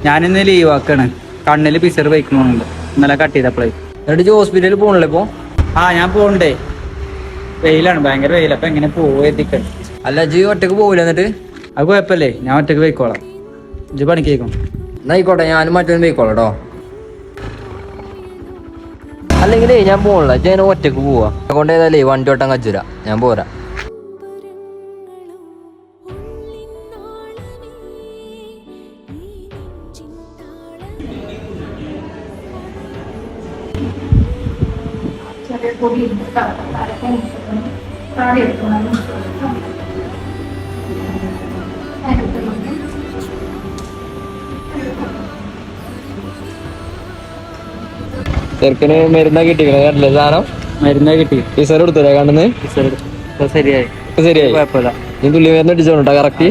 ഞാനിന്ന് ലീവ് ആക്കാണ്. കണ്ണില് പിസർ വയ്ക്കണോന്നുണ്ട്. ഇന്നലെ കട്ട് ചെയ്തപ്പോഴേ. എന്നിട്ട് ഹോസ്പിറ്റലിൽ പോകണല്ലേ ഇപ്പൊ? ഞാൻ പോകണ്ടേ. വെയിലാണ്, ഭയങ്കര വെയിൽ. അപ്പൊ എങ്ങനെ പോവാ? അല്ല ജി ഒറ്റക്ക് പോകില്ല എന്നിട്ട്? അത് കുഴപ്പല്ലേ, ഞാൻ ഒറ്റക്ക് പോയിക്കോളാം. ഇജ്ജ് പണിക്ക് പോയിക്കോ. എന്നായിക്കോട്ടെ, ഞാനും മറ്റൊന്നും പോയിക്കോളാം കേട്ടോ. അല്ലെങ്കിലേ ഞാൻ പോകണില്ല, ഞാൻ ഒറ്റക്ക് പോവാ. അതുകൊണ്ട് ഏതായാലേ വണ്ടി ഓട്ടാൻ കച്ചൂര, ഞാൻ പോരാ. ചെറുക്കന് മരുന്നാ കിട്ടിക്കണേ കണ്ടില്ലേ സാധനം? മരുന്ന് കിട്ടി. ടീച്ചർ എടുത്തല്ലേ കണ്ടെന്ന്? ശരിയായി. ശരിയായി, കുഴപ്പമില്ല. നീ തുള്ളി മരുന്ന് അടിച്ചോണ്ടാ കറക്റ്റ്.